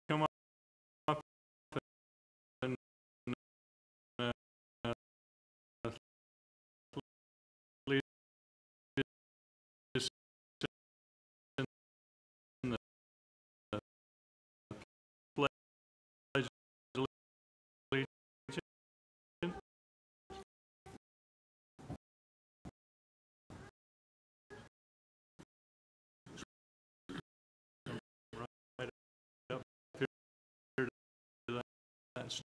come up and lead us in the pledge of allegiance. Right up here to that stand.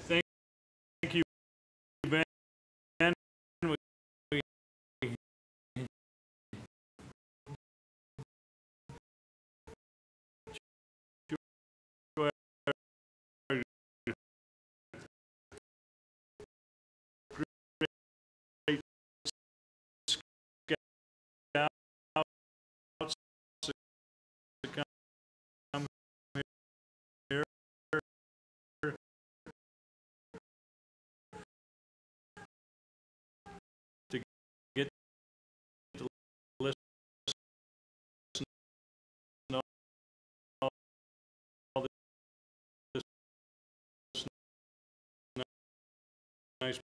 Thank you, Ben. To get to listen to all this nice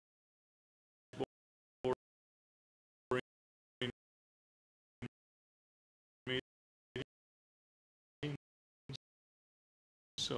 boring meetings. So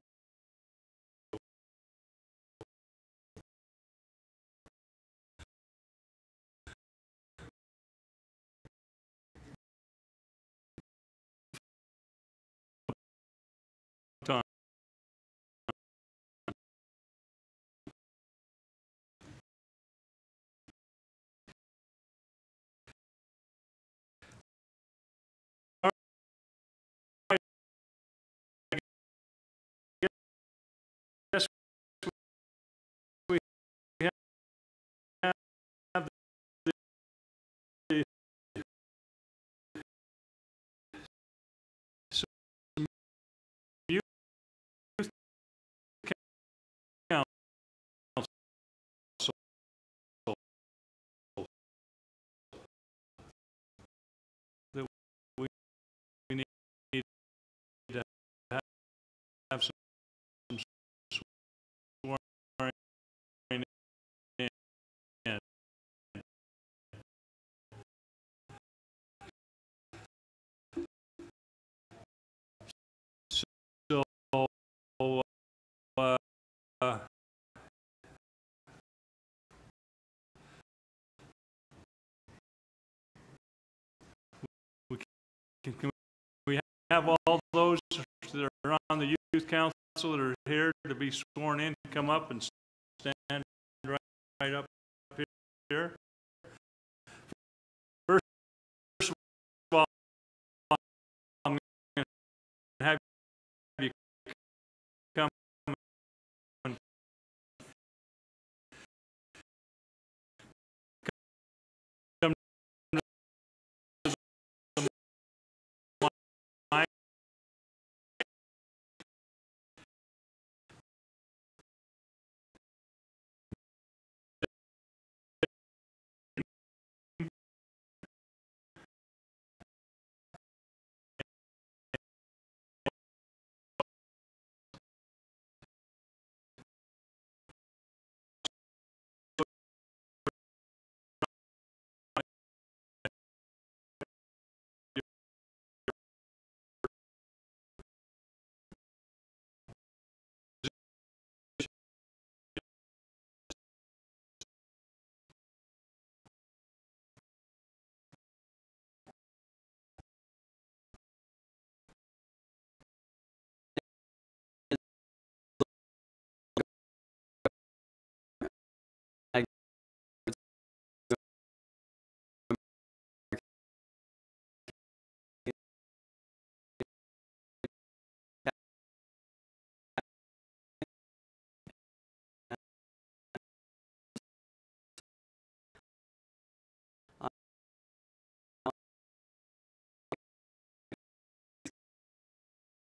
Can we have all those that are on the youth council that are here to be sworn in come up and stand right up here? First of all, I'm going to have you come and come to the mic.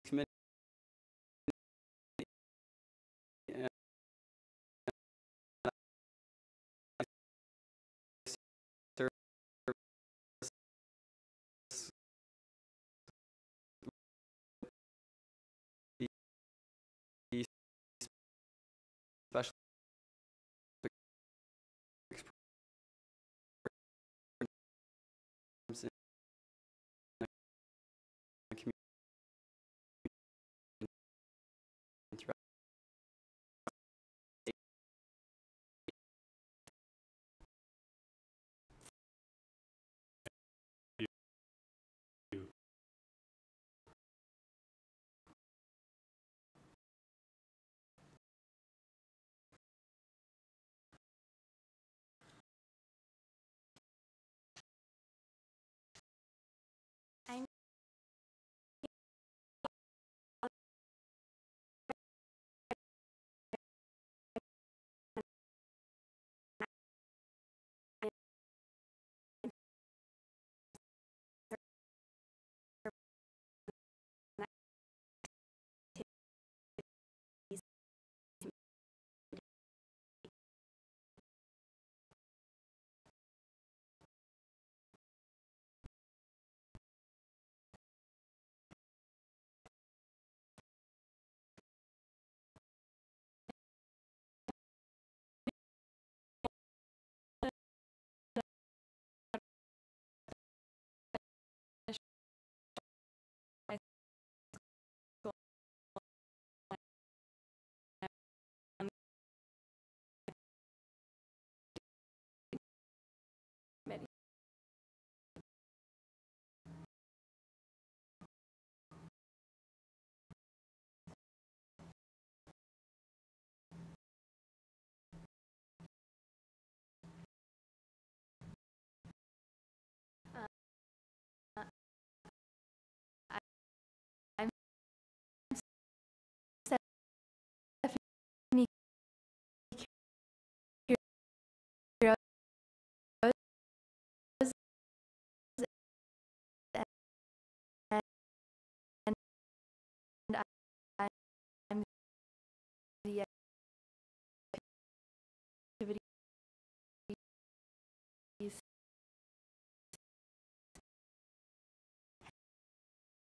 Committee special committee. I'm Stephanie Quiroz, and I'm the activities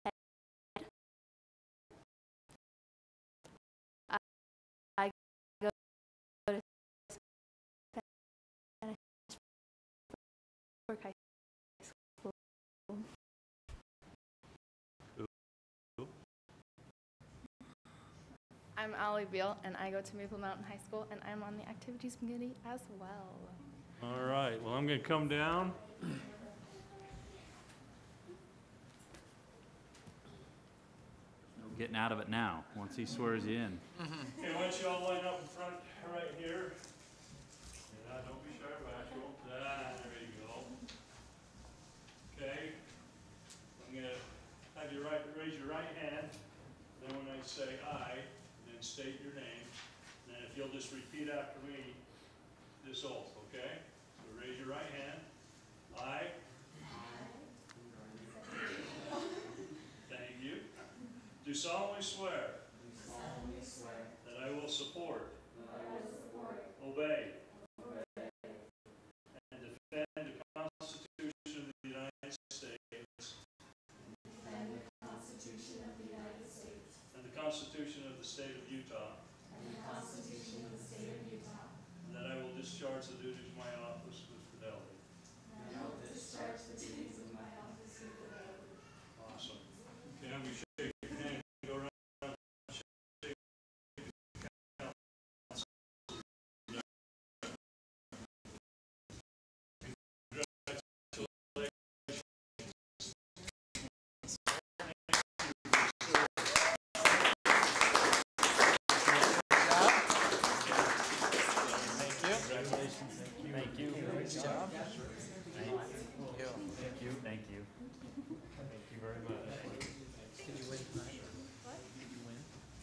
head. I go to Spanish Fork High School. I'm Allie Beal, and I go to Maple Mountain High School, and I'm on the activities committee as well. All right, well, I'm going to come down. getting out of it now, once he swears you in. Okay, why don't you all line up in front right here? Yeah, don't be shy, bashful. There you go. Okay. I'm gonna have you raise your right hand. Then when I say I, then state your name. And then if you'll just repeat after me, this oath, okay? So raise your right hand. I. Thank you. Do solemnly swear. That I will support. Obey. And defend the Constitution of the United States. And the Constitution of the State of Utah. And that I will discharge the duties of my office with fidelity. Awesome. Okay, I'm going to shake your hand and go around and shake the council. Thank you. Great job. Thank you. Thank you. Thank you very much.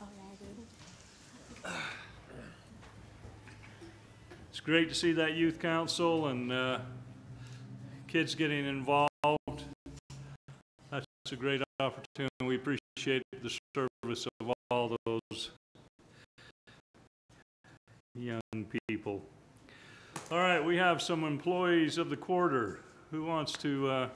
Oh, yeah, I did. It's great to see that youth council and kids getting involved. That's a great opportunity. We appreciate the service of all those young people. All right, we have some employees of the quarter. Who wants to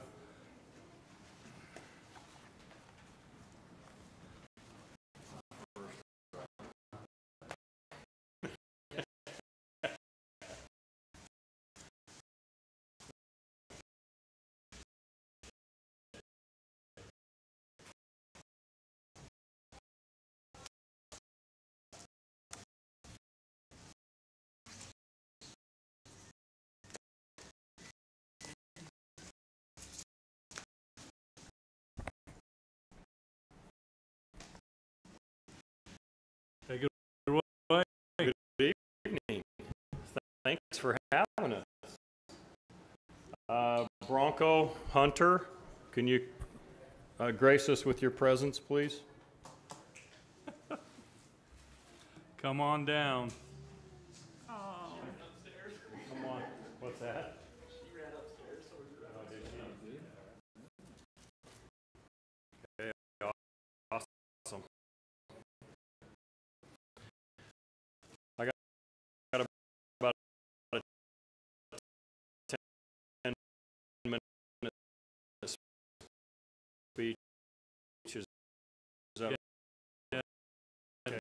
take it away? Good evening. Thanks for having us. Bronco Hunter, can you grace us with your presence, please? Come on down. Come on. What's that? She ran upstairs. Okay, awesome. I got about a 10-minute speech. Is that Yeah. okay?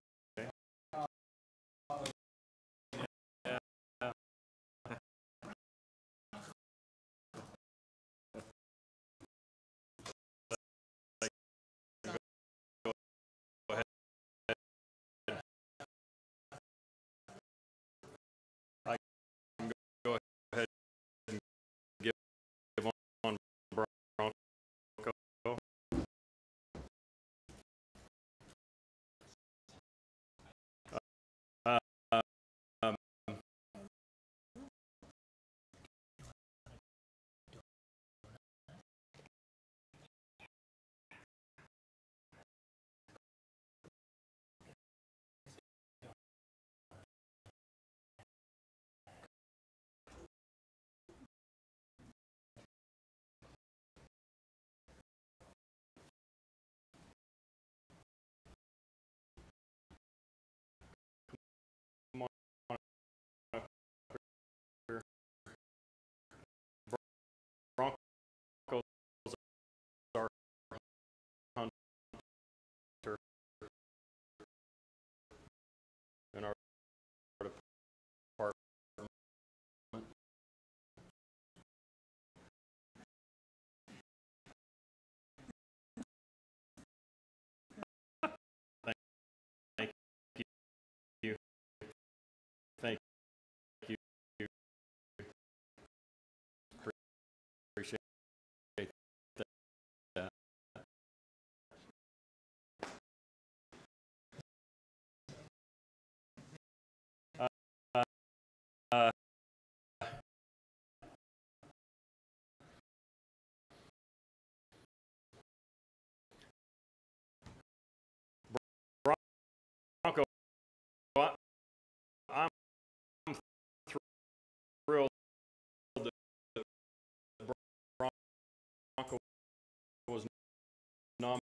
nominated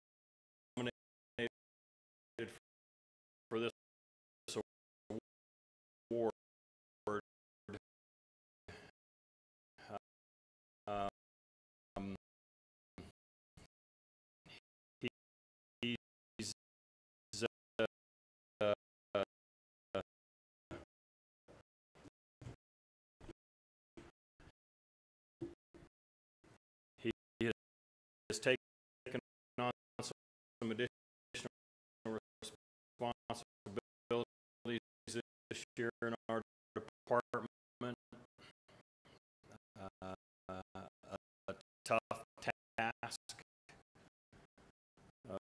for this award. Um, he's uh, he has taken on some additional responsibilities this year in our department. A tough task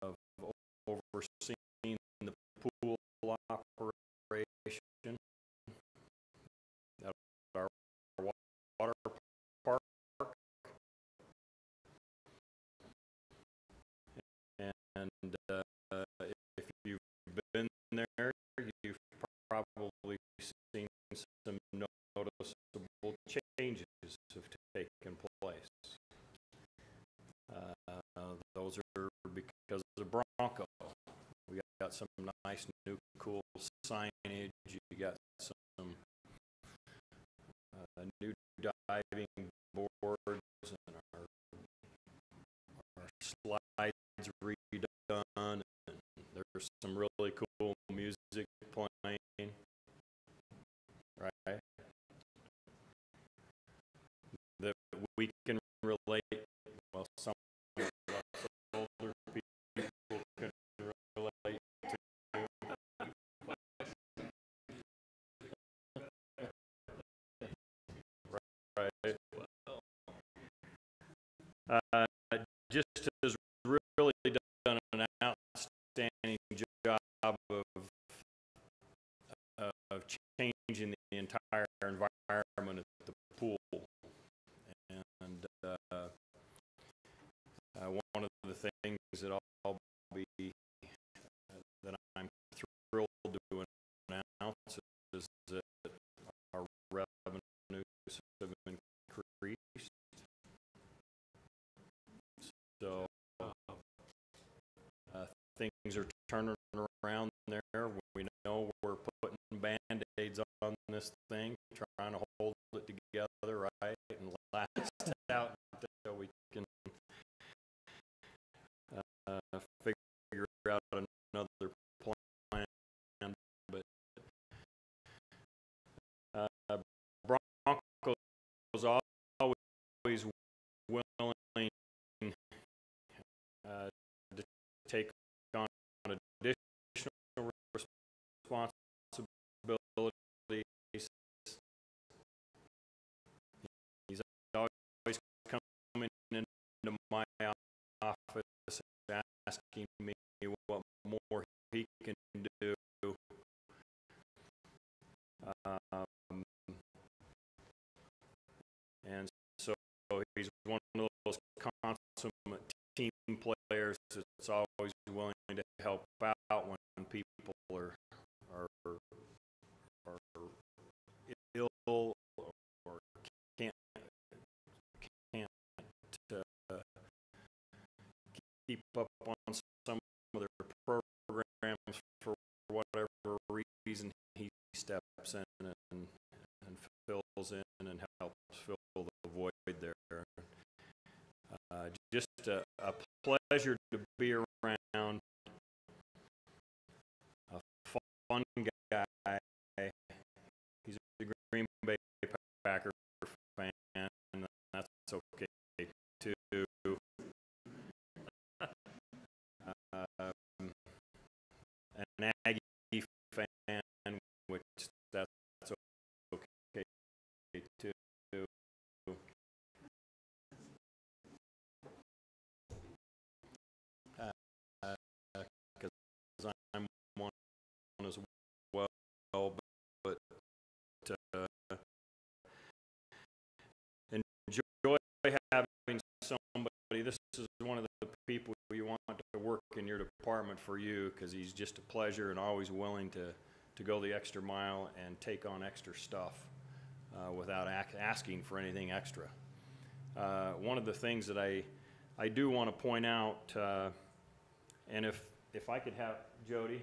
of overseeing the pool operation at our water park. And if you've been there, you've probably seen some noticeable changes have taken place. Those are because of Bronco. We got some nice new cool signage. You got some new diving boards, and our slides redone, and there's some really cool music playing, right? That we can relate. Well, some of us older people can relate to. Right. Just has really done an outstanding job of changing the entire environment at the pool. And one of the things that I'll be that I'm thrilled to announce is that our revenues have increased. So things are turning around there. We know we're putting band-aids on this thing, trying to hold it together, right, and last out until we can figure out another plan. But Bronco's always willing to take on additional responsibilities. He's always coming into my office asking me what more he can do. And so he's one of those consummate team players that's always willing to help out when people are ill or can't keep up on some of their programs for whatever reason. He steps in and fills in and helps fill the void there. Just a pleasure to be around. A fun guy. He's a Green Bay Packer fan, and that's okay too. An Aggie fan, which that's okay too. Because I'm one as well, but enjoy having somebody. This is one of the people you want to work in your department for you, because he's just a pleasure and always willing to go the extra mile and take on extra stuff without asking for anything extra. One of the things that I do want to point out And if I could have Jody,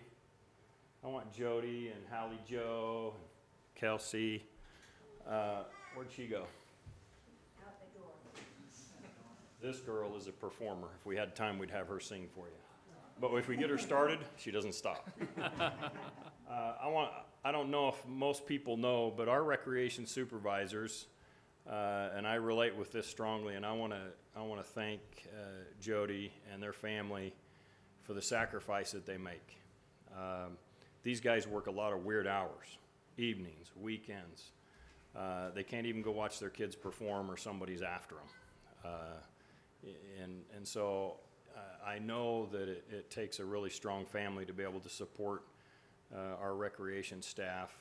I want Jody and Hallie Joe, Kelsey, where'd she go? Out the door. This girl is a performer. If we had time, we'd have her sing for you. But if we get her started, she doesn't stop. I don't know if most people know, but our recreation supervisors, and I relate with this strongly, and I want to thank Jody and their family for the sacrifice that they make. These guys work a lot of weird hours, evenings, weekends. They can't even go watch their kids perform or somebody's after them. And so I know that it takes a really strong family to be able to support our recreation staff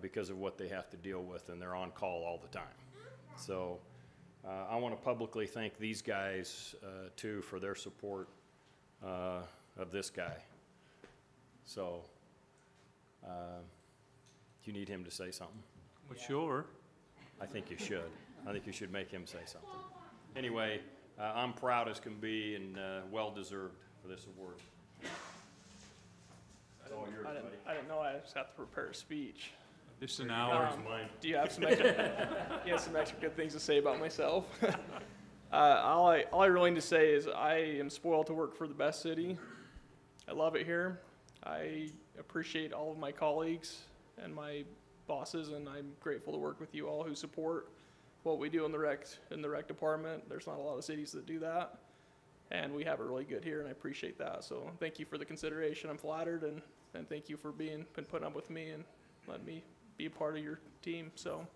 because of what they have to deal with, and they're on call all the time. So I want to publicly thank these guys too for their support of this guy. So do you need him to say something? Well, sure. I think you should. I think you should make him say something. Anyway, I'm proud as can be and well-deserved for this award. It's all yours, buddy. I didn't know I just have to prepare a speech. Just an hour. Mine. Do you have some extra good things to say about myself? All I really need to say is I am spoiled to work for the best city. I love it here. I appreciate all of my colleagues and my bosses, and I'm grateful to work with you all who support what we do in the rec department. There's not a lot of cities that do that, and we have it really good here, and I appreciate that. So thank you for the consideration. I'm flattered, and thank you for been putting up with me and letting me be a part of your team. So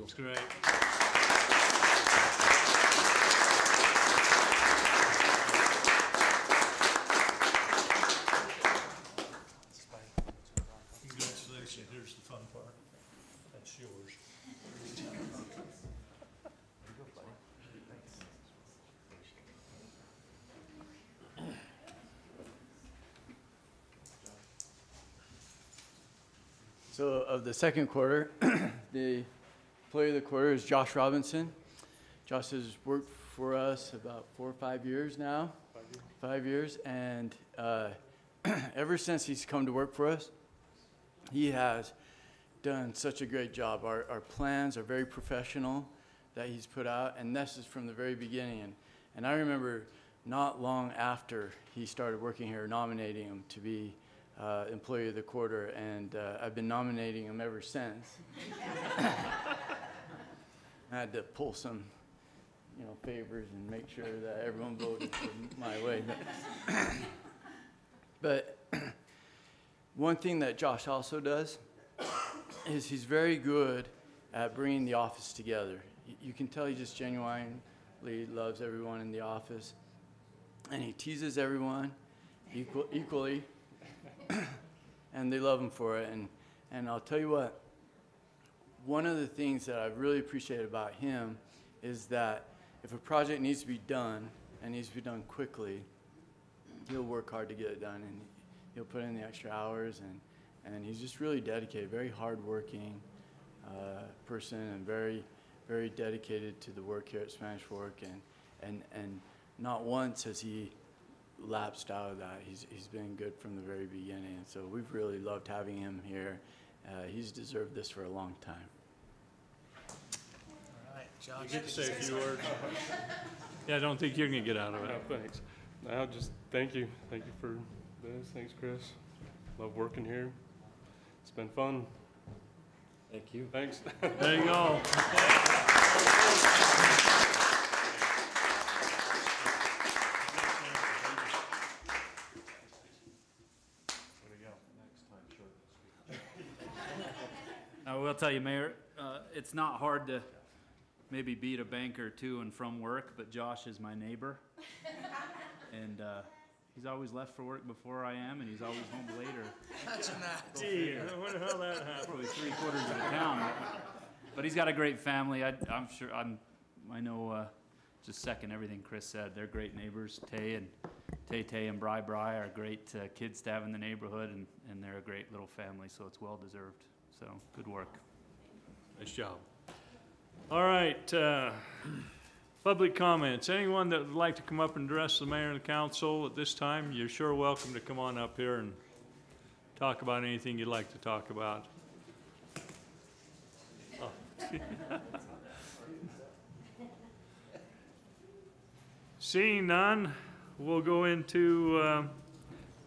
It's great. Congratulations, here's the fun part. That's yours. So of the second quarter, the employee of the quarter is Josh Robinson. Josh has worked for us about 4 or 5 years now. 5 years, and ever since he's come to work for us, he has done such a great job. Our plans are very professional that he's put out, and this is from the very beginning. And I remember not long after he started working here, nominating him to be employee of the quarter, and I've been nominating him ever since. I had to pull some, favors and make sure that everyone voted for my way. But one thing that Josh also does is he's very good at bringing the office together. You can tell he just genuinely loves everyone in the office, and he teases everyone equally. And they love him for it. And I'll tell you what, one of the things that I really appreciate about him is that if a project needs to be done and needs to be done quickly, he'll work hard to get it done, and he'll put in the extra hours, and he's just really dedicated, very hardworking person, and very, very dedicated to the work here at Spanish Fork, and not once has he lapsed out of that. He's been good from the very beginning, and so we've really loved having him here. He's deserved this for a long time. All right, Josh. You get to say a few words. Yeah, I don't think you're going to get out of it. No, thanks. No, just thank you. Thank you for this. Thanks, Chris. Love working here. It's been fun. Thank you. Thanks. There you go. I will tell you, Mayor, it's not hard to maybe beat a banker to and from work, but Josh is my neighbor. And he's always left for work before I am, and he's always home later. Gee, I wonder how that happened. Probably 3/4 of the town. But he's got a great family. I know, just second everything Chris said. They're great neighbors. Tay and Bri are great kids to have in the neighborhood, and they're a great little family, so it's well deserved. So good work. Nice job. All right, Public comments. Anyone that would like to come up and address the mayor and the council at this time, you're sure welcome to come on up here and talk about anything you'd like to talk about. Oh. Seeing none, we'll go into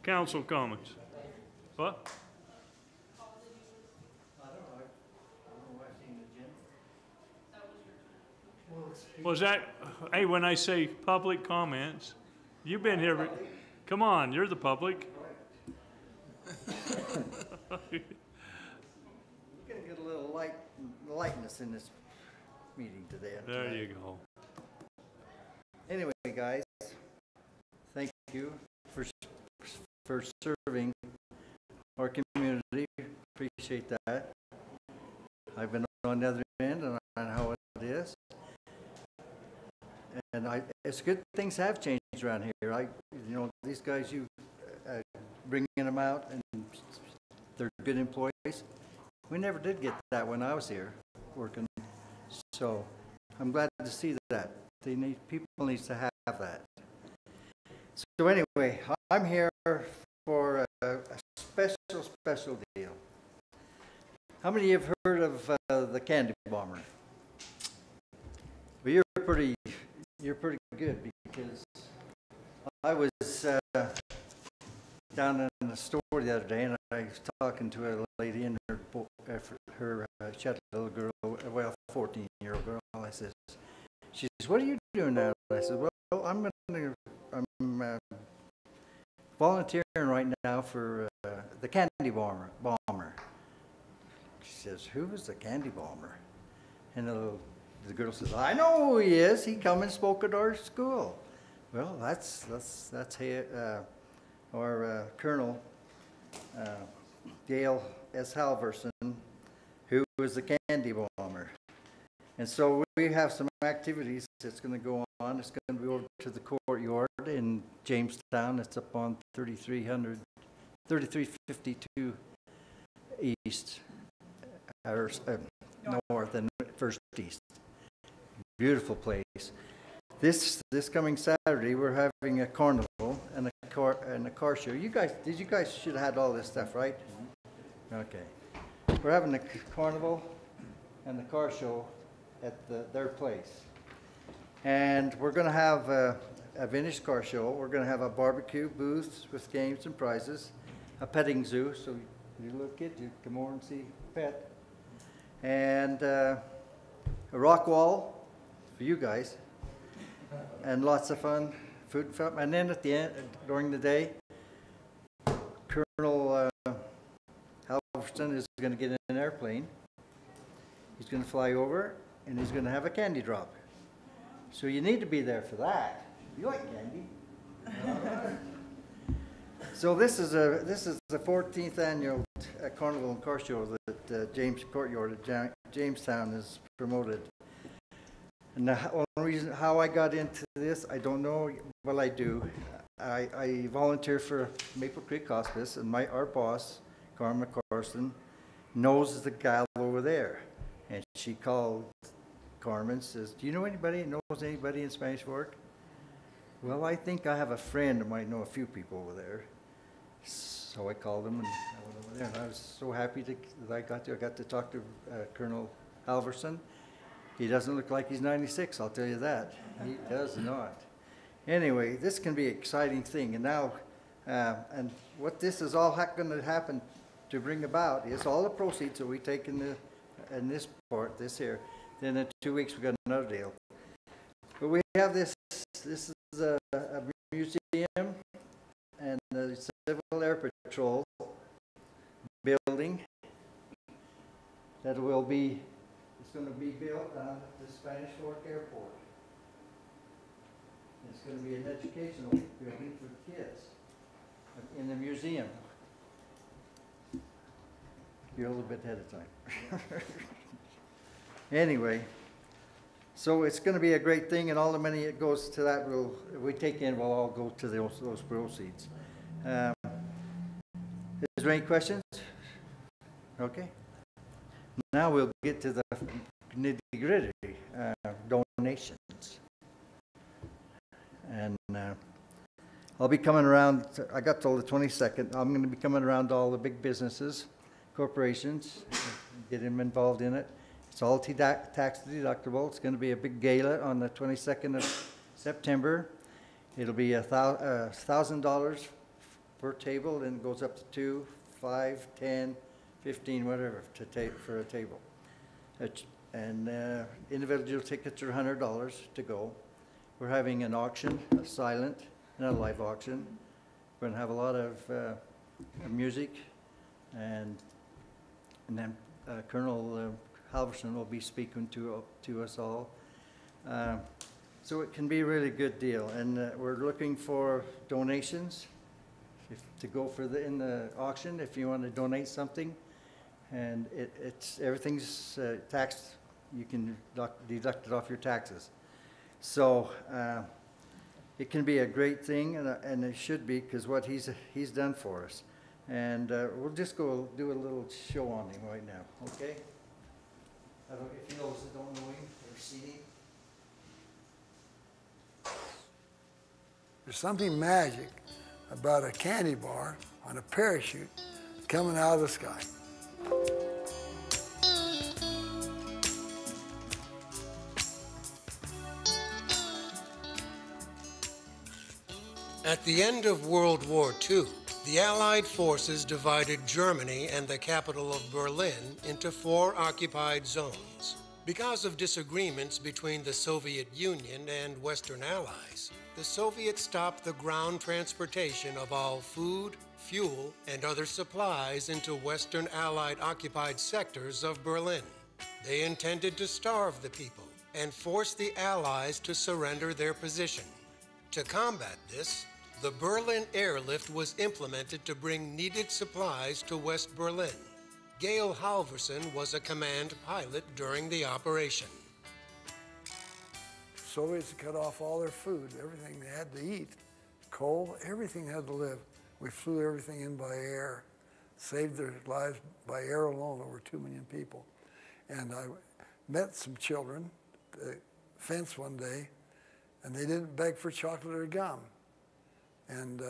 council comments. What? Was that, hey, when I say public comments, you've been here, come on, you're the public. We're gonna get a little lightness in this meeting today. There you go. Anyway, guys, thank you for serving our community. Appreciate that. I've been on the other end and I know how it is. And it's good things have changed around here. You know, these guys, you bringing them out, and they're good employees. We never did get that when I was here working. So I'm glad to see that. People need to have that. So anyway, I'm here for a special deal. How many of you have heard of the Candy Bomber? Well, you're pretty good, because I was down in the store the other day, and I was talking to a lady in she had a little girl, well, 14-year-old girl. She says, "What are you doing now?" I said, "Well, I'm volunteering right now for the Candy Bomber." She says, "Who is the Candy Bomber?" And the girl says, "I know who he is. He come and spoke at our school." Well, that's our Colonel Dale S. Halverson, who was the Candy Bomber. And so we have some activities that's going to go on. It's going to be over to the courtyard in Jamestown. It's up on 3352 East, or North and First East. Beautiful place. This coming Saturday, we're having a carnival and a car show. You guys should have had all this stuff, right? Okay. We're having a carnival and the car show at their place, and we're going to have a vintage car show. We're going to have a barbecue booth with games and prizes, a petting zoo, so you little kid, you come over and see a pet, and a rock wall for you guys, and lots of fun, food and fun. And then at the end, during the day, Colonel Halverson is going to get in an airplane. He's going to fly over, and he's going to have a candy drop. So you need to be there for that. You like candy? So this is the 14th annual Carnival and Car Show that James Courtyard at Jamestown is promoted. And the only reason how I got into this, I don't know, but I do. I volunteer for Maple Creek Hospice, and our boss, Carmen Carson, knows the gal over there. And she called Carmen, says, "Do you know anybody that knows anybody in Spanish Fork?" "Well, I think I have a friend that might know a few people over there." So I called him, and I went over there, and I was so happy that I got to talk to Colonel Halverson. He doesn't look like he's 96, I'll tell you that. He does not. Anyway, this can be an exciting thing. And now, and what this is all going to happen to bring about is all the proceeds that we take in this part, this here. Then in 2 weeks, we got another deal. But we have this is a museum and the Civil Air Patrol building that will be, it's going to be built on the Spanish Fork Airport. It's going to be an educational building for kids in the museum. You're a little bit ahead of time. Anyway, so it's going to be a great thing, and all the money that goes to that we take in will all go to those proceeds. Is there any questions? Okay. Now we'll get to the nitty-gritty donations. And I'll be coming around, I got till the 22nd. I'm going to be coming around to all the big businesses, corporations, get them involved in it. It's all tax deductible. It's going to be a big gala on the 22nd of September. It'll be $1,000 per table, and it goes up to 2, 5, 10, 15, whatever, for a table. And individual tickets are $100 to go. We're having an auction, a silent and a live auction. We're going to have a lot of music, and then Colonel Halverson will be speaking to us all. So it can be a really good deal, and we're looking for donations to go for in the auction if you want to donate something. And everything's taxed. You can deduct it off your taxes. So it can be a great thing, and it should be, because what he's done for us. And we'll just go do a little show on him right now, okay? I don't, if you those that don't know him or seen him. There's something magic about a candy bar on a parachute coming out of the sky. At the end of World War II, the Allied forces divided Germany and the capital of Berlin into 4 occupied zones. Because of disagreements between the Soviet Union and Western allies, the Soviets stopped the ground transportation of all food, fuel, and other supplies into Western Allied occupied sectors of Berlin. They intended to starve the people and force the Allies to surrender their position. To combat this, the Berlin airlift was implemented to bring needed supplies to West Berlin. Gail Halverson was a command pilot during the operation. Soviets cut off all their food, everything they had to eat, coal, everything had to live. We flew everything in by air, saved their lives by air alone, over 2 million people. And I met some children at the fence one day, and they didn't beg for chocolate or gum. And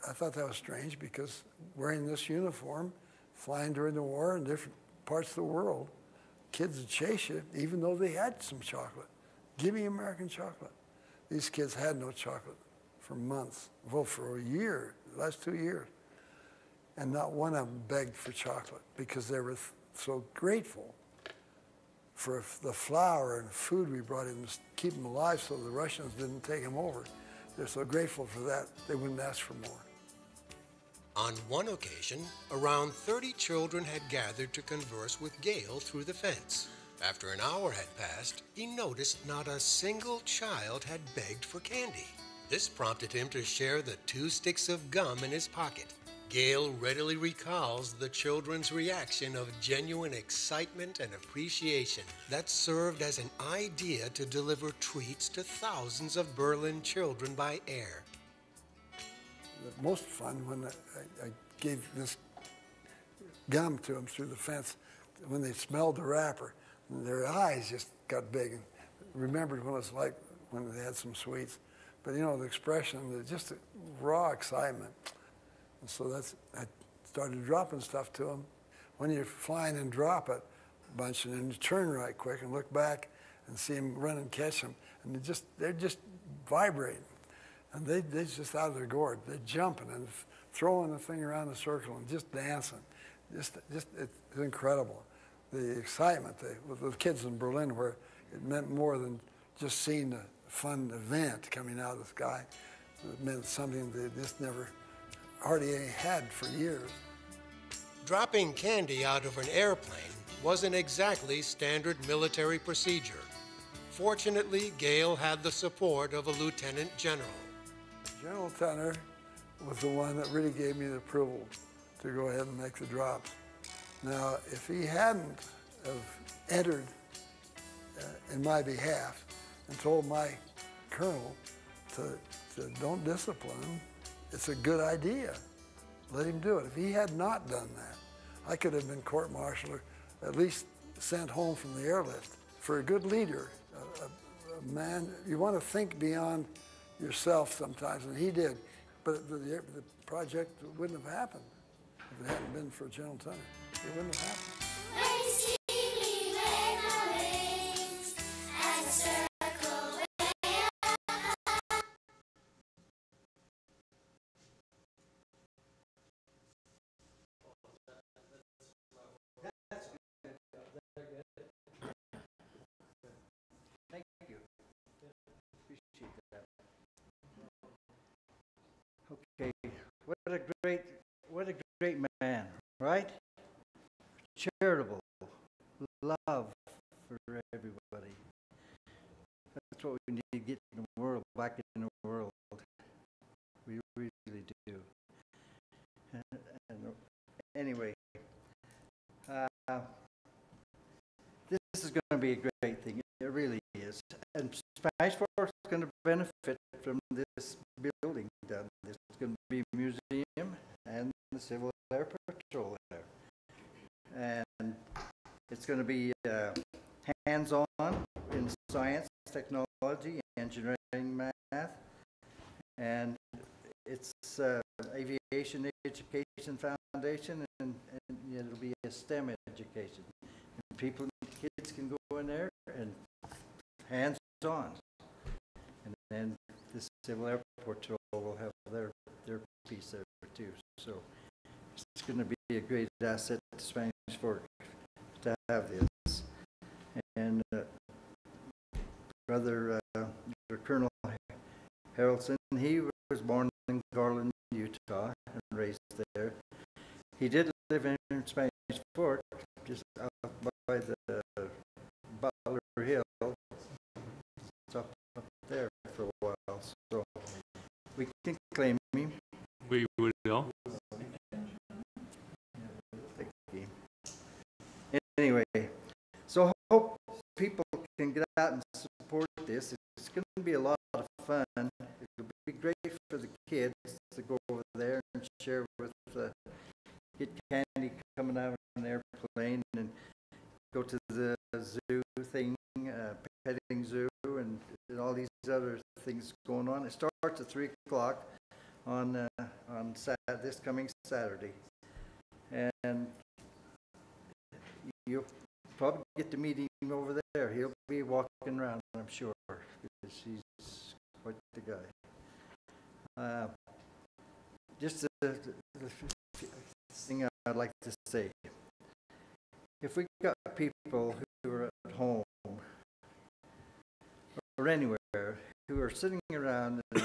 I thought that was strange, because wearing this uniform, flying during the war in different parts of the world, kids would chase you even though they had some chocolate. Give me American chocolate. These kids had no chocolate for months, well, for a year, the last 2 years. And not one of them begged for chocolate, because they were so grateful for the flour and food we brought in to keep them alive so the Russians didn't take them over. They're so grateful for that, they wouldn't ask for more. On one occasion, around 30 children had gathered to converse with Gale through the fence. After an hour had passed, he noticed not a single child had begged for candy. This prompted him to share the 2 sticks of gum in his pocket. Gale readily recalls the children's reaction of genuine excitement and appreciation that served as an idea to deliver treats to thousands of Berlin children by air. The most fun when I gave this gum to them through the fence, when they smelled the wrapper, their eyes just got big and remembered what it was like when they had some sweets. But you know, the expression, just the raw excitement. And so I started dropping stuff to them. When you're flying and drop it a bunch, and then you turn right quick and look back and see them run and catch them, and they're just vibrating. And they're just out of their gourd. They're jumping and throwing the thing around the circle and just dancing. It's incredible. The excitement with the kids in Berlin, where it meant more than just seeing a fun event coming out of the sky. It meant something they just never hardly had for years. Dropping candy out of an airplane wasn't exactly standard military procedure. Fortunately, Gale had the support of a lieutenant general. General Tenner was the one that really gave me the approval to go ahead and make the drops. Now, if he hadn't have entered in my behalf and told my colonel to don't discipline him, it's a good idea. Let him do it. If he had not done that, I could have been court-martialed or at least sent home from the airlift. For a good leader, a man, you want to think beyond yourself sometimes, and he did. But the project wouldn't have happened if it hadn't been for General Tunner. It wouldn't have happened. Thank you. Appreciate that. Okay, what a great man, right? Charitable, love for everybody. That's what we need to get in the world, back in the world. We really do. And anyway, this is going to be a great thing. It really is. And Spanish Fork is going to benefit from this building down there. It's going to be a museum and the Civil Air Patrol there. And it's going to be hands-on in science, technology, engineering, math. And it's Aviation Education Foundation, and it'll be a STEM education. And kids can go in there and hands-on. And then the Civil Air Patrol will have their piece there too. So it's going to be a great asset to Spanish Fork to have this. And Brother Colonel Harrelson, he was born in Garland, Utah, and raised there. He did live in Spanish Fork, just out by the Butler Hill. It's up there for a while, so we can claim him. We will. Anyway, so I hope people can get out and support this. It's going to be a lot of fun. It'll be great for the kids to go over there and share with, get candy coming out of an airplane and go to the zoo thing, petting zoo, and all these other things going on. It starts at 3 o'clock on this coming Saturday, and you'll probably get to meet him over there. He'll be walking around, I'm sure, because he's quite the guy. Just the thing I'd like to say. If we got people who are at home or anywhere who are sitting around and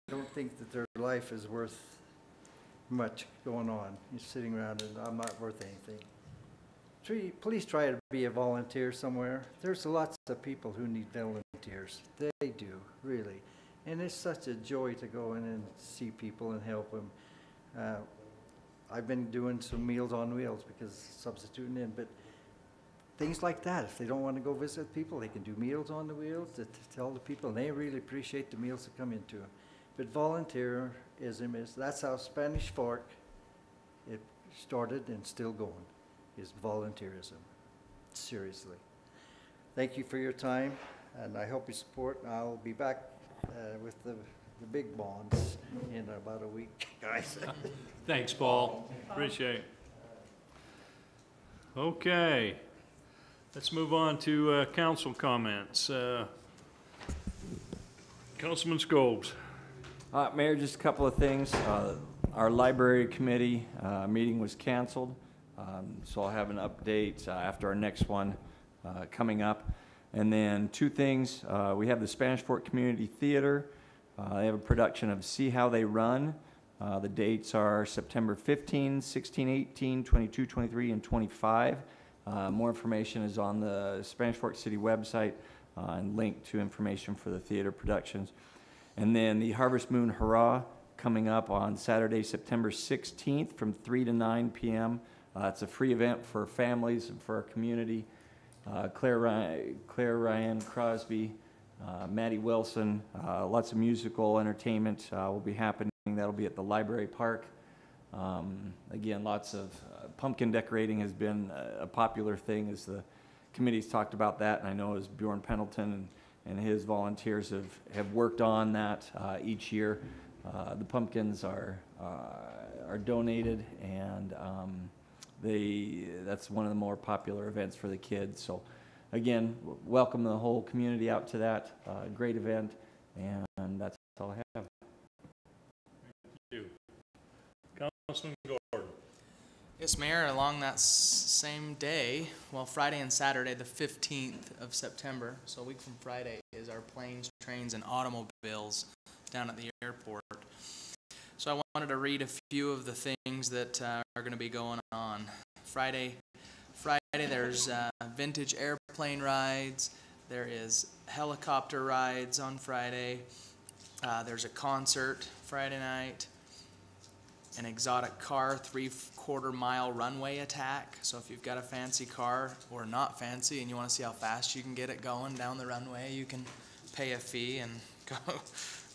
don't think that their life is worth much going on, you're sitting around and I'm not worth anything. Please try to be a volunteer somewhere. There's lots of people who need volunteers. They do, really. And it's such a joy to go in and see people and help them. I've been doing some Meals on Wheels because substituting in, but things like that. If they don't want to go visit people, they can do Meals on the Wheels to tell the people, and they really appreciate the meals that come into them. But volunteerism that's how Spanish Fork, it started and still going, is volunteerism. Seriously. Thank you for your time, and I hope you support. I'll be back with the big bonds in about a week, guys. Thanks, Paul. Appreciate it. Okay. Let's move on to council comments. Councilman Scobes. Mayor, just a couple of things. Our library committee meeting was canceled, so I'll have an update after our next one coming up. And then two things. We have the Spanish Fork Community Theater. They have a production of See How They Run. The dates are September 15, 16, 18, 22, 23, and 25. More information is on the Spanish Fork City website and linked to information for the theater productions. And then the Harvest Moon Hurrah coming up on Saturday, September 16th from 3 to 9 p.m. It's a free event for families and for our community. Claire Ryan Crosby, Maddie Wilson, lots of musical entertainment will be happening. That'll be at the Library Park. Again, lots of pumpkin decorating has been a popular thing as the committee's talked about that, and I know as Bjorn Pendleton and his volunteers have worked on that each year. The pumpkins are donated, and that's one of the more popular events for the kids. So again, welcome the whole community out to that great event, and that's all I have. Thank you. Councilman Gordon. Yes, Mayor, along that same day, well, Friday and Saturday, the 15th of September, so a week from Friday, is our planes, trains, and automobiles down at the airport. So I wanted to read a few of the things that are going to be going on. Friday, there's vintage airplane rides. There is helicopter rides on Friday. There's a concert Friday night. An exotic car 3/4 mile runway attack. So if you've got a fancy car or not fancy and you want to see how fast you can get it going down the runway, you can pay a fee and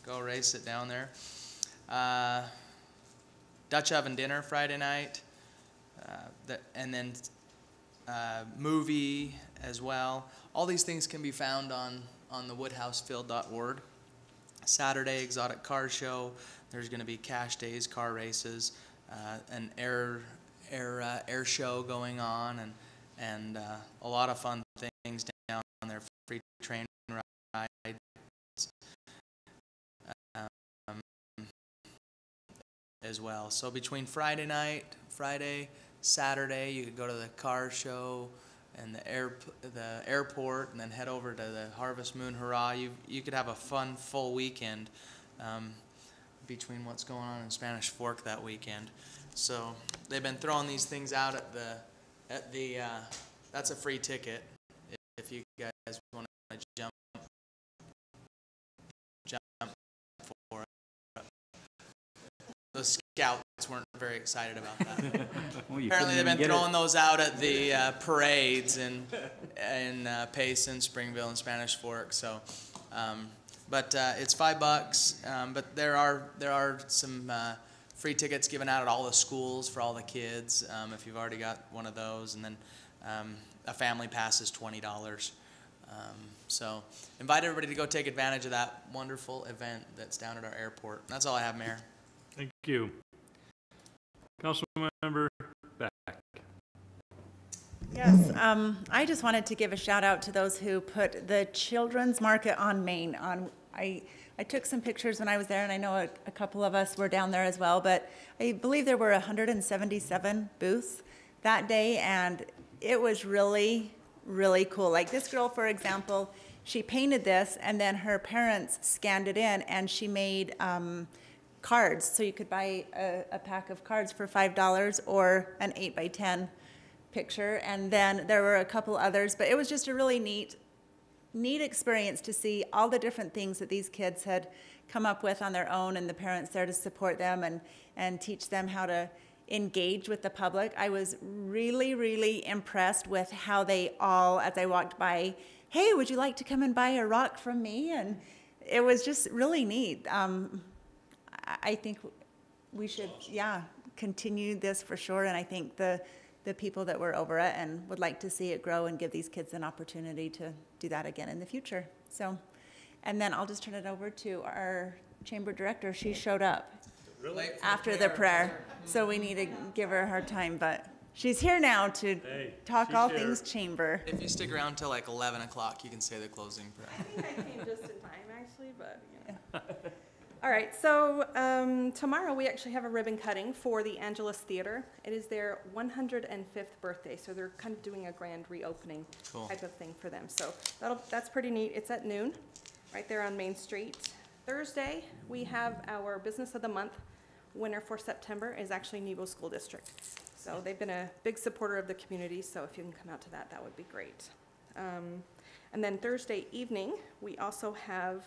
go race it down there. Dutch oven dinner Friday night, and then movie as well. All these things can be found on the woodhousefield.org. Saturday, exotic car show. There's going to be cash days, car races, an air show going on, and a lot of fun things down there. Free train rides. As well. So between Friday, Saturday, you could go to the car show and the airport, and then head over to the Harvest Moon Hurrah. You could have a fun, full weekend between what's going on in Spanish Fork that weekend. So they've been throwing these things out at the that's a free ticket if you guys want to jump for it. The scouts weren't very excited about that. Well, Apparently they've been throwing those out at the parades in Payson, Springville, and Spanish Fork. So, but it's $5. But there are some free tickets given out at all the schools for all the kids if you've already got one of those, and then a family pass is $20. So invite everybody to go take advantage of that wonderful event that's down at our airport. That's all I have, Mayor. Thank you. Councilmember Beck. Yes, I just wanted to give a shout out to those who put the children's market on Main on. I took some pictures when I was there, and I know a couple of us were down there as well, but I believe there were 177 booths that day, and it was really, really cool. Like this girl, for example, she painted this, and then her parents scanned it in, and she made cards. So you could buy a pack of cards for $5 or an 8x10 picture. And then there were a couple others, but it was just a really neat experience to see all the different things that these kids had come up with on their own, and the parents there to support them and teach them how to engage with the public. I was really, really impressed with how they all, as I walked by, hey, would you like to come and buy a rock from me? And it was just really neat. I think we should, continue this for sure. And I think the people that were over it and would like to see it grow and give these kids an opportunity to do that again in the future. So, and then I'll just turn it over to our chamber director. She showed up after the prayer, so we need to give her her time, but she's here now to talk all things chamber. If you stick around till like 11 o'clock, you can say the closing prayer. I think I came just in time, actually, but you know. All right, so tomorrow we actually have a ribbon cutting for the Angelus Theater. It is their 105th birthday, so they're kind of doing a grand reopening type of thing for them. So that's pretty neat. It's at noon, right there on Main Street. Thursday, we have our Business of the Month. Winner for September is actually Nebo School District. So they've been a big supporter of the community, so if you can come out to that, that would be great. And then Thursday evening, we also have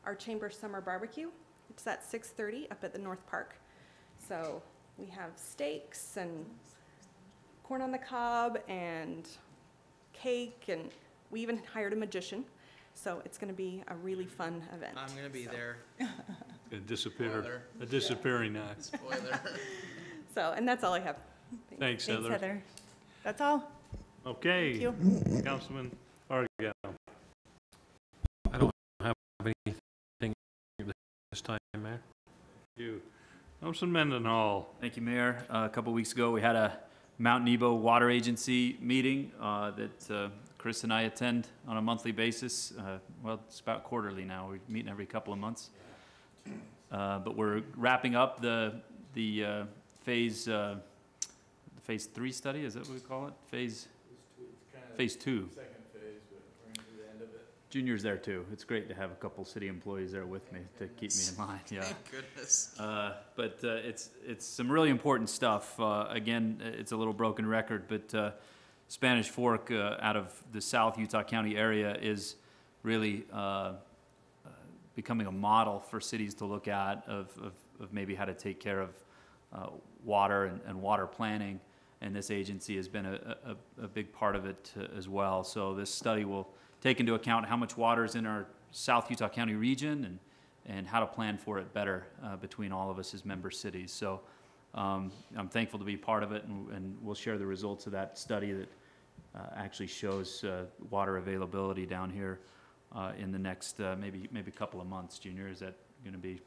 our Chamber Summer Barbecue. It's at 6:30 up at the North Park. So we have steaks and corn on the cob and cake, and we even hired a magician. So it's going to be a really fun event. I'm going to be there. A disappearing act. Spoiler. So, and that's all I have. Thanks, Heather. Thanks, Heather. That's all. Okay. Thank you. Councilman Argyle. I don't anything this time, Mayor? Thank you. Councilman Mendenhall. Thank you, Mayor. A couple weeks ago, we had a Mount Nebo Water Agency meeting that Chris and I attend on a monthly basis. Well, it's about quarterly now. We're meeting every couple of months. But we're wrapping up the phase 3 study. Is that what we call it? Phase 2. Junior's there too. It's great to have a couple city employees there with me to keep me in line. Yeah. Thank goodness. But it's some really important stuff. Again, it's a little broken record, but Spanish Fork out of the South Utah County area is really becoming a model for cities to look at of maybe how to take care of water and water planning. And this agency has been a big part of it as well. So this study will take into account how much water is in our South Utah County region and how to plan for it better between all of us as member cities. So I'm thankful to be part of it, and we'll share the results of that study that actually shows water availability down here in the next maybe a couple of months. Junior, is that going to be?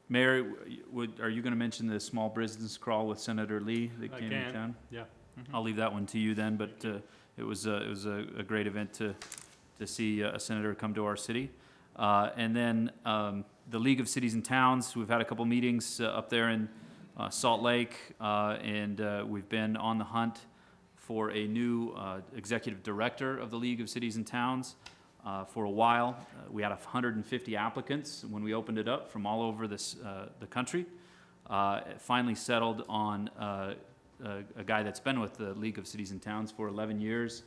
Mayor, are you going to mention the small business crawl with Senator Lee that came to town? Yeah. I'll leave that one to you then, but it was a great event to see a senator come to our city. And then the League of Cities and Towns, we've had a couple meetings up there in Salt Lake, and we've been on the hunt for a new executive director of the League of Cities and Towns. For a while, we had 150 applicants when we opened it up from all over the country. It finally settled on a guy that's been with the League of Cities and Towns for 11 years,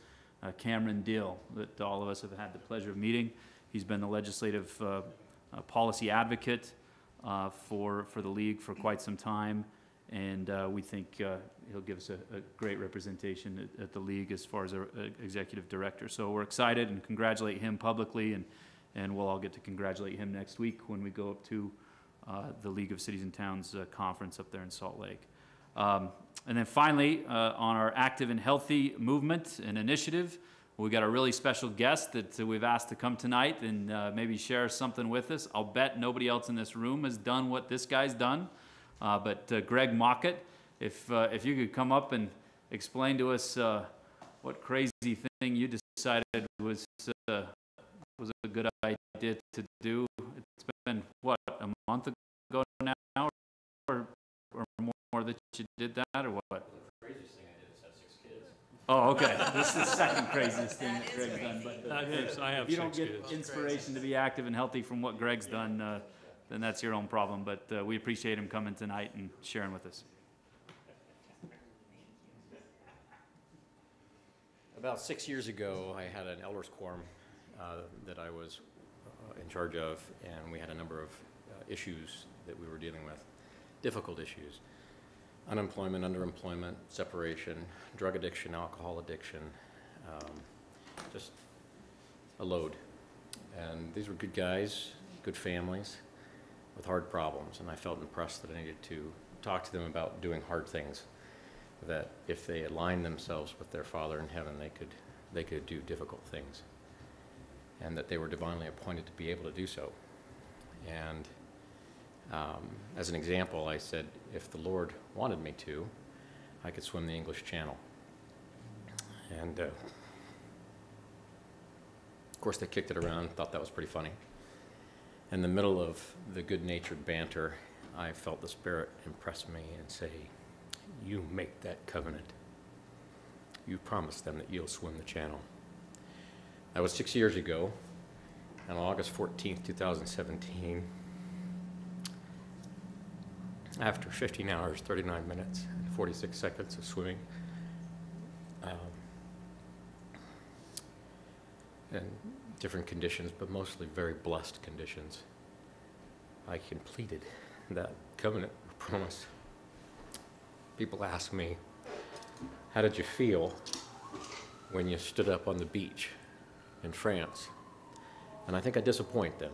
Cameron Dill, that all of us have had the pleasure of meeting. He's been the legislative policy advocate for the League for quite some time, and we think he'll give us a great representation at the League as far as our executive director. So we're excited and congratulate him publicly, and we'll all get to congratulate him next week when we go up to the League of Cities and Towns conference up there in Salt Lake. And then finally, on our Active and Healthy movement and initiative, we got a really special guest that we've asked to come tonight and maybe share something with us. I'll bet nobody else in this room has done what this guy's done, but Greg Mockett, if you could come up and explain to us what crazy thing you decided was a good idea to do. It's been, what, a month ago now, or more that you did that, or what? The craziest thing I did is have 6 kids. Oh, okay. This is the second craziest thing that Greg's done. But I have if you don't 6 get kids. inspiration to be active and healthy from what Greg's done, then that's your own problem. But we appreciate him coming tonight and sharing with us. About 6 years ago, I had an elders quorum that I was in charge of, and we had a number of issues that we were dealing with, difficult issues. Unemployment, underemployment, separation, drug addiction, alcohol addiction, just a load. And these were good guys, good families, with hard problems, and I felt impressed that I needed to talk to them about doing hard things, that if they aligned themselves with their Father in heaven, they could do difficult things, and that they were divinely appointed to be able to do so. And as an example, I said, if the Lord wanted me to, I could swim the English Channel. And of course, they kicked it around, thought that was pretty funny. In the middle of the good-natured banter, I felt the Spirit impress me and say, you make that covenant. You promise them that you'll swim the channel. That was 6 years ago, and on August 14th, 2017, after 15 hours, 39 minutes, and 46 seconds of swimming, and different conditions, but mostly very blessed conditions, I completed that covenant promise. People ask me, how did you feel when you stood up on the beach in France? And I think I disappoint them,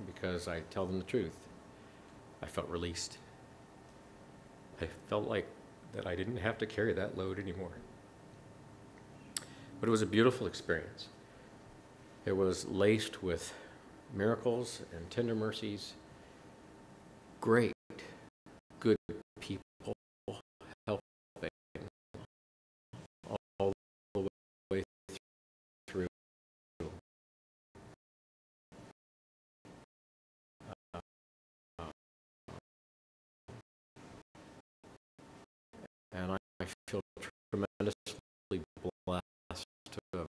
because I tell them the truth. I felt released. I felt like that I didn't have to carry that load anymore. But it was a beautiful experience. It was laced with miracles and tender mercies, great, good people helping all the way through. And I feel tremendously blessed to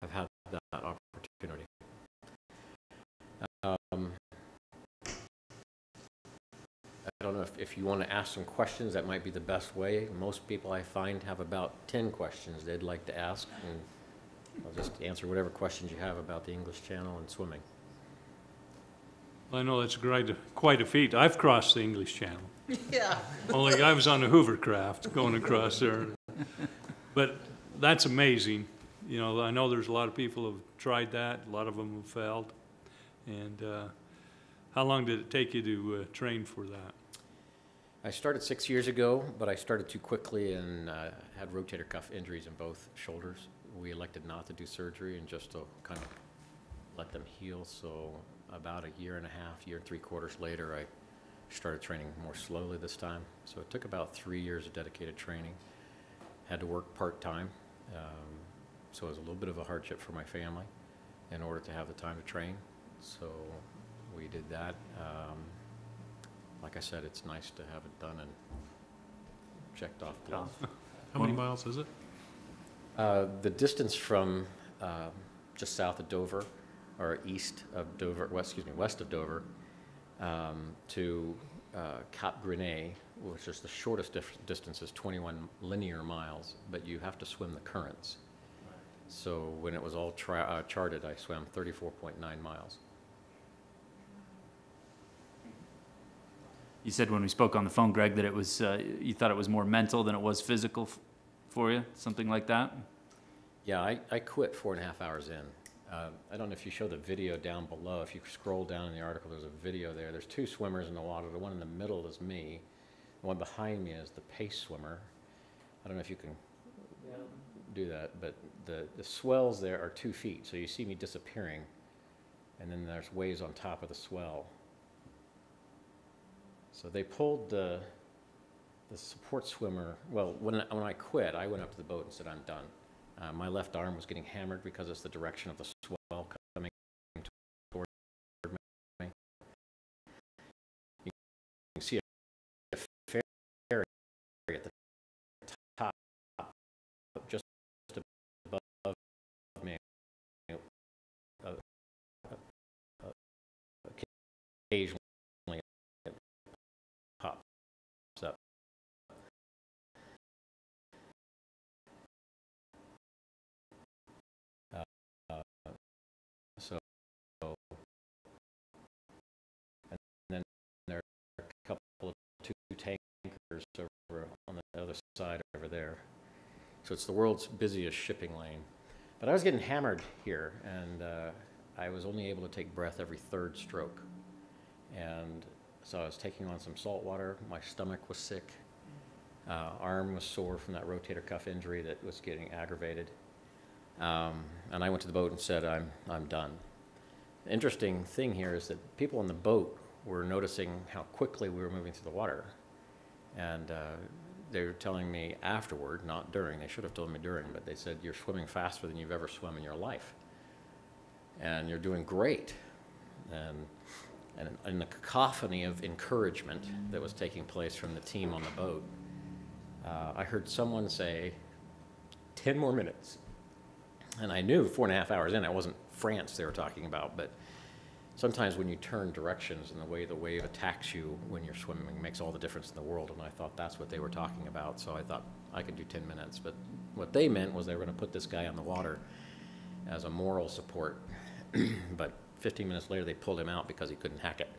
have had that opportunity. I don't know if you want to ask some questions, that might be the best way. Most people I find have about 10 questions they'd like to ask, and I'll just answer whatever questions you have about the English Channel and swimming. I know that's quite a feat. I've crossed the English Channel. Yeah. Only I was on a hovercraft going across there. But that's amazing. You know, I know there's a lot of people who have tried that. A lot of them have failed. And how long did it take you to train for that? I started 6 years ago, but I started too quickly and had rotator cuff injuries in both shoulders. We elected not to do surgery and just to kind of let them heal. So about a year and a half, year and 3/4 later, I started training more slowly this time. So it took about 3 years of dedicated training. Had to work part-time, so it was a little bit of a hardship for my family in order to have the time to train. So we did that. Like I said, it's nice to have it done and checked off the list. How many miles is it? The distance from just south of Dover, or east of Dover, west of Dover, to Cap Grenay, which is the shortest distance, is 21 linear miles, but you have to swim the currents. So when it was all charted, I swam 34.9 miles. You said when we spoke on the phone, Greg, that it was you thought it was more mental than it was physical for you, something like that? Yeah, I quit 4.5 hours in. I don't know if you show the video down below. If you scroll down in the article, there's a video there. There's 2 swimmers in the water. The one in the middle is me. The one behind me is the pace swimmer. I don't know if you can do that, but the swells there are 2 feet, so you see me disappearing, and then there's waves on top of the swell. So they pulled the support swimmer. Well, when I quit, I went up to the boat and said, I'm done. My left arm was getting hammered because it's the direction of the swell coming toward me. You can see a ferry at the top, just above me. Occasionally it pops up. And then there are a couple of 2 tankers over on the other side over there. So it's the world's busiest shipping lane. But I was getting hammered here, and I was only able to take breath every 3rd stroke. And so I was taking on some salt water. My stomach was sick. Arm was sore from that rotator cuff injury that was getting aggravated. And I went to the boat and said, I'm done. The interesting thing here is that people on the boat were noticing how quickly we were moving through the water. And they were telling me afterward, not during, they should have told me during, but they said, you're swimming faster than you've ever swum in your life. And you're doing great. And in the cacophony of encouragement that was taking place from the team on the boat, I heard someone say, 10 more minutes. And I knew 4.5 hours in, it wasn't France they were talking about, but sometimes when you turn directions and the way the wave attacks you when you're swimming makes all the difference in the world, and I thought that's what they were talking about, so I thought I could do 10 minutes. But what they meant was they were going to put this guy on the water as a moral support, but 15 minutes later they pulled him out because he couldn't hack it.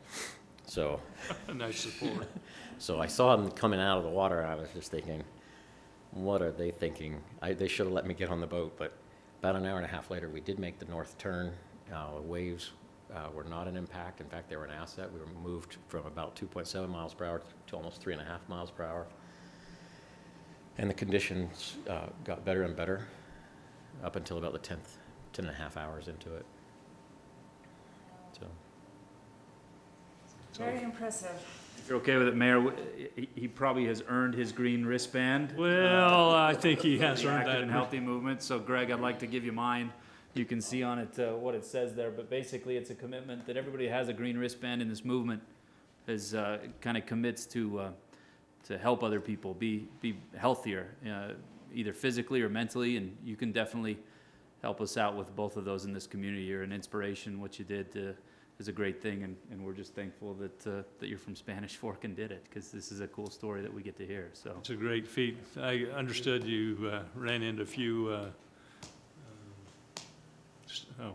So nice support. So I saw him coming out of the water, and I was just thinking, what are they thinking? They should have let me get on the boat, but about an hour and a half later, we did make the north turn. The waves were not an impact. In fact, they were an asset. We were moved from about 2.7 miles per hour to almost 3.5 miles per hour. And the conditions got better and better up until about the 10th 10.5 hours into it. So. Very impressive. If you're okay with it, Mayor, he probably has earned his green wristband. Well, I think he has the earned active that. and healthy movement. So Greg, I'd like to give you mine. You can see on it what it says there, but basically it's a commitment that everybody who has a green wristband in this movement is kind of commits to help other people be healthier, either physically or mentally, and you can definitely help us out with both of those in this community. You're an inspiration. What you did is a great thing, and we're just thankful that you're from Spanish Fork and did it, because this is a cool story that we get to hear. So It's a great feat. I understood you ran into a few,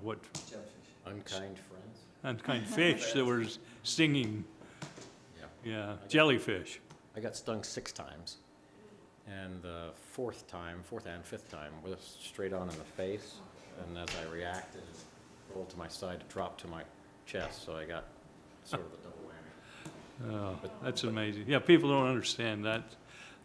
what? Unkind friends? Unkind fish that were stinging. Yeah, jellyfish. I got stung 6 times. And the fourth and fifth time was straight on in the face. And as I reacted, it rolled to my side, it dropped to my chest, so I got sort of a double whammy. Oh, that's amazing. Yeah, people don't understand that.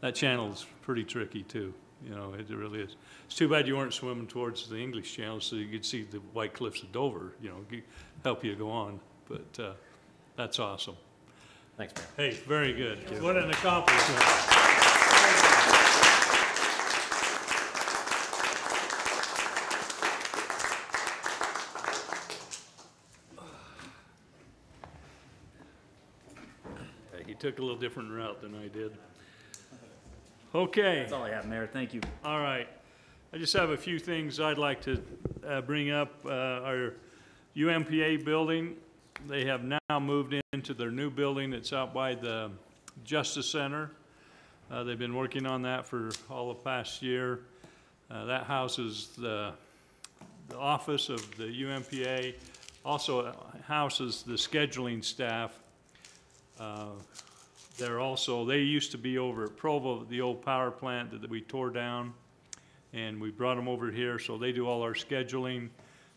That channel's pretty tricky too. You know, it really is. It's too bad you weren't swimming towards the English Channel so you could see the White Cliffs of Dover, you know, help you go on. But that's awesome. Thanks, Mayor. Hey, very good. What an accomplishment. He took a little different route than I did. Okay. that's all I have, Mayor. Thank you. All right. I just have a few things I'd like to bring up. Our UMPA building, they have now moved into their new building. It's out by the Justice Center. They've been working on that for all the past year. That houses the office of the UMPA, also houses the scheduling staff. They used to be over at Provo, the old power plant that we tore down, and we brought them over here, so they do all our scheduling.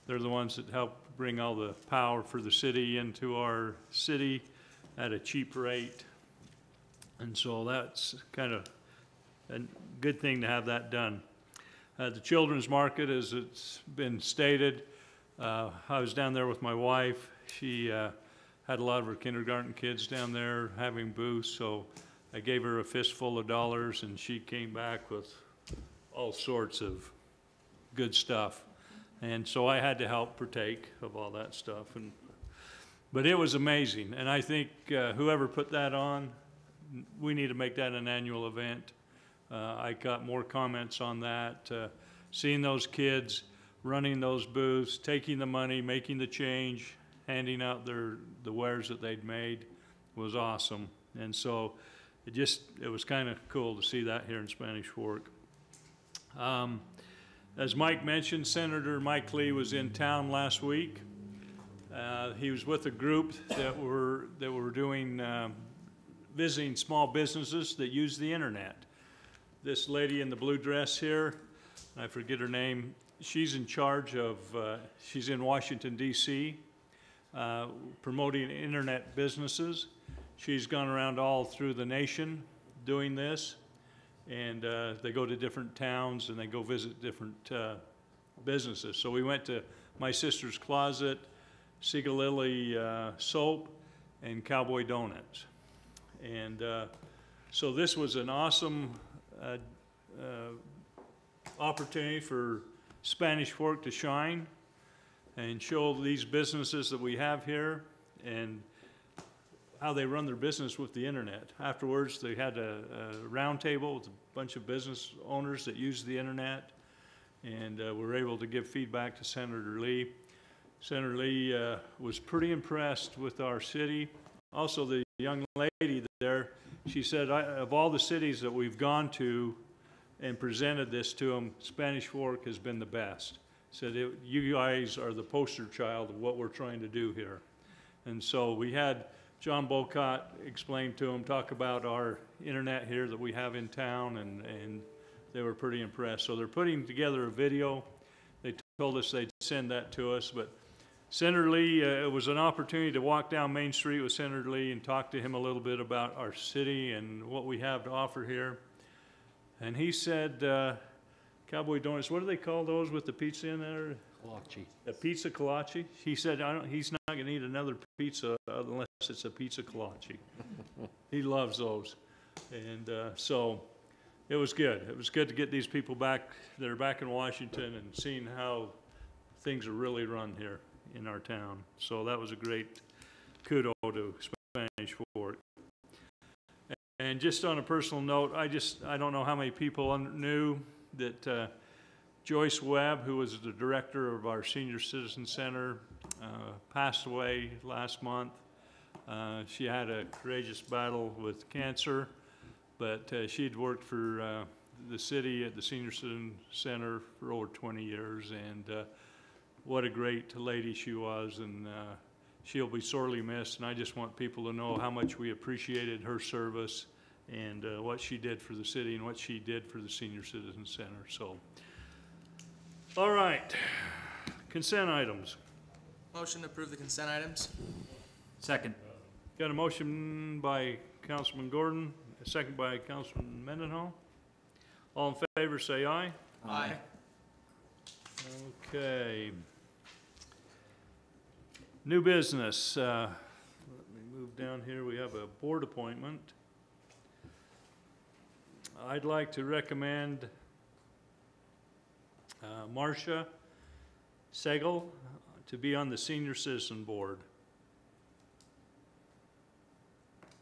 They're the ones that help bring all the power for the city into our city at a cheap rate. And so that's kind of a good thing to have that done. The children's market, as it's been stated, I was down there with my wife. She had a lot of her kindergarten kids down there having booths, so I gave her a fistful of dollars, and she came back with all sorts of good stuff. And so I had to help partake of all that stuff. But it was amazing, and I think whoever put that on, we need to make that an annual event. I got more comments on that. Seeing those kids running those booths, taking the money, making the change, handing out the wares that they'd made was awesome. And so it was kind of cool to see that here in Spanish Fork. As Mike mentioned, Senator Mike Lee was in town last week. He was with a group that were doing visiting small businesses that use the internet. This lady in the blue dress here, I forget her name, she's in charge of, she's in Washington, D.C., promoting internet businesses. She's gone around all through the nation doing this, and they go to different towns and they go visit different businesses. So we went to My Sister's Closet, Segalily Soap, and Cowboy Donuts. And so this was an awesome opportunity for Spanish Fork to shine and show these businesses that we have here and how they run their business with the internet. Afterwards, they had a round table with a bunch of business owners that use the internet, and were able to give feedback to Senator Lee. Senator Lee was pretty impressed with our city. Also, the young lady there, she said, of all the cities that we've gone to and presented this to them, Spanish Fork has been the best. Said, you guys are the poster child of what we're trying to do here. And so we had John Bocott explain to them, talk about our internet here that we have in town, and they were pretty impressed. So they're putting together a video. They told us they'd send that to us, but Senator Lee, it was an opportunity to walk down Main Street with Senator Lee and talk to him a little bit about our city and what we have to offer here. And he said, Cowboy Donuts, what do they call those with the pizza in there? Kolache. A pizza kolache? He said he's not going to eat another pizza unless it's a pizza kolache. He loves those. And so it was good. It was good to get these people back that are back in Washington and seeing how things are really run here in our town. So that was a great kudo to Spanish Fort. And just on a personal note, I don't know how many people knew that Joyce Webb, who was the director of our Senior Citizen Center, passed away last month. She had a courageous battle with cancer, but she'd worked for the city at the Senior Citizen Center for over 20 years, and what a great lady she was, and she'll be sorely missed, and I just want people to know how much we appreciated her service and what she did for the city and what she did for the Senior Citizen Center. So, all right, consent items. Motion to approve the consent items. Second. Got a motion by Councilman Gordon, a second by Councilman Mendenhall. All in favor, say aye. Aye. Okay. New business. Let me move down here. We have a board appointment. I'd like to recommend Marcia Segel to be on the Senior Citizen Board.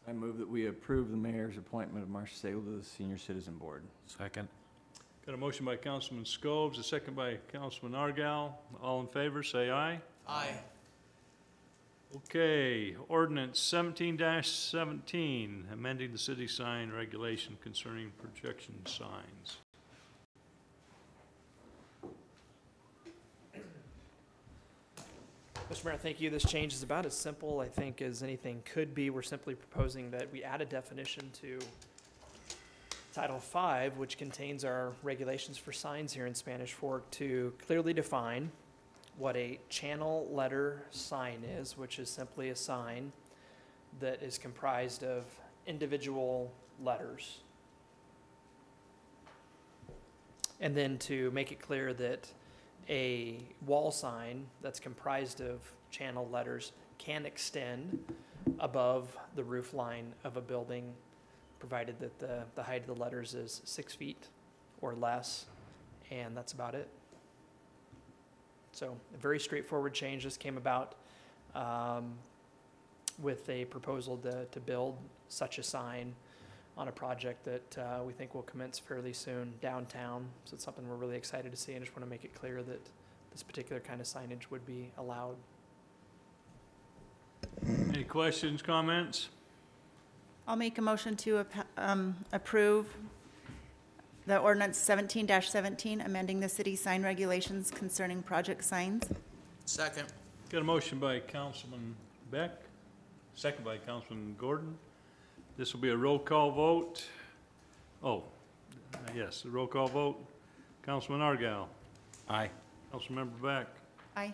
I move that we approve the mayor's appointment of Marcia Segel to the Senior Citizen Board. Second. Got a motion by Councilman Scobes, a second by Councilman Argal. All in favor, say aye. Aye. Okay, ordinance 17-17, amending the city sign regulation concerning projection signs. Mr. Mayor, thank you. This change is about as simple, I think, as anything could be. We're simply proposing that we add a definition to Title V, which contains our regulations for signs here in Spanish Fork, to clearly define what a channel letter sign is, which is simply a sign that is comprised of individual letters. And then to make it clear that a wall sign that's comprised of channel letters can extend above the roof line of a building, provided that the height of the letters is 6 feet or less, and that's about it. So a very straightforward change. This came about with a proposal to build such a sign on a project that we think will commence fairly soon downtown. So it's something we're really excited to see, and just want to make it clear that this particular kind of signage would be allowed. Any questions, comments? I'll make a motion to approve the ordinance 17-17, amending the city sign regulations concerning project signs. Second. Got a motion by Councilman Beck, second by Councilman Gordon. This will be a roll call vote. Oh, yes, a roll call vote. Councilman Argal. Aye. Councilmember Beck. Aye.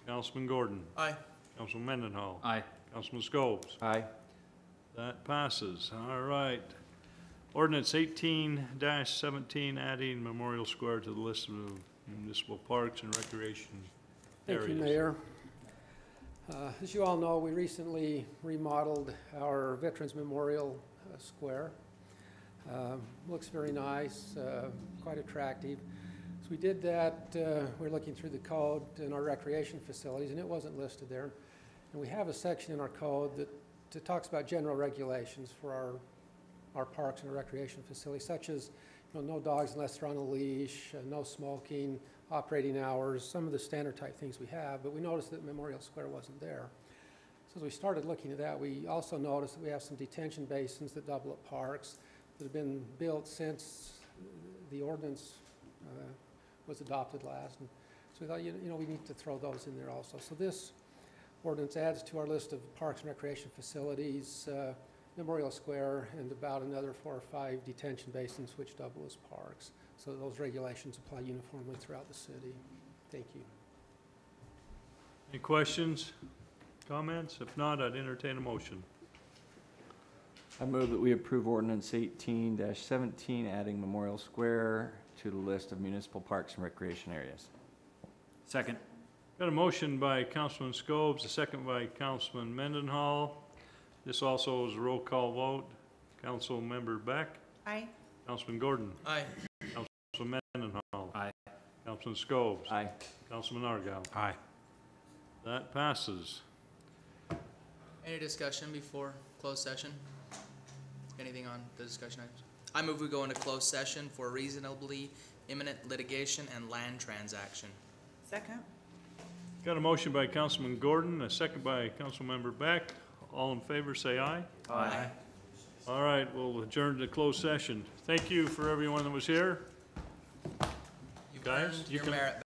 Councilman Gordon. Aye. Councilman Mendenhall. Aye. Councilman Scobes. Aye. That passes. All right. Ordinance 18-17, adding Memorial Square to the list of municipal parks and recreation areas. Thank you, Mayor. As you all know, we recently remodeled our Veterans Memorial Square. Looks very nice, quite attractive. So we did that, we're looking through the code in our recreation facilities, and it wasn't listed there. And we have a section in our code that talks about general regulations for our parks and recreation facilities, such as no dogs unless they're on a leash, no smoking, operating hours, some of the standard type things we have, but we noticed that Memorial Square wasn't there. So as we started looking at that, we also noticed that we have some detention basins that double up parks that have been built since the ordinance was adopted last. And so we thought, we need to throw those in there also. So this ordinance adds to our list of parks and recreation facilities, Memorial Square, and about another 4 or 5 detention basins which double as parks. So those regulations apply uniformly throughout the city. Thank you. Any questions, comments? If not, I'd entertain a motion. I move that we approve ordinance 18-17, adding Memorial Square to the list of municipal parks and recreation areas. Second. Got a motion by Councilman Scobes, a second by Councilman Mendenhall. This also is a roll call vote. Councilmember Beck. Aye. Councilman Gordon. Aye. Councilman Mendenhall. Aye. Councilman Scobes. Aye. Councilman Argal. Aye. That passes. Any discussion before closed session? Anything on the discussion items? I move we go into closed session for reasonably imminent litigation and land transaction. Second. Got a motion by Councilman Gordon, a second by Councilmember Beck. All in favor, say aye. Aye. All right, we'll adjourn to closed session. Thank you for everyone that was here. You've Guys, earned you your can- merit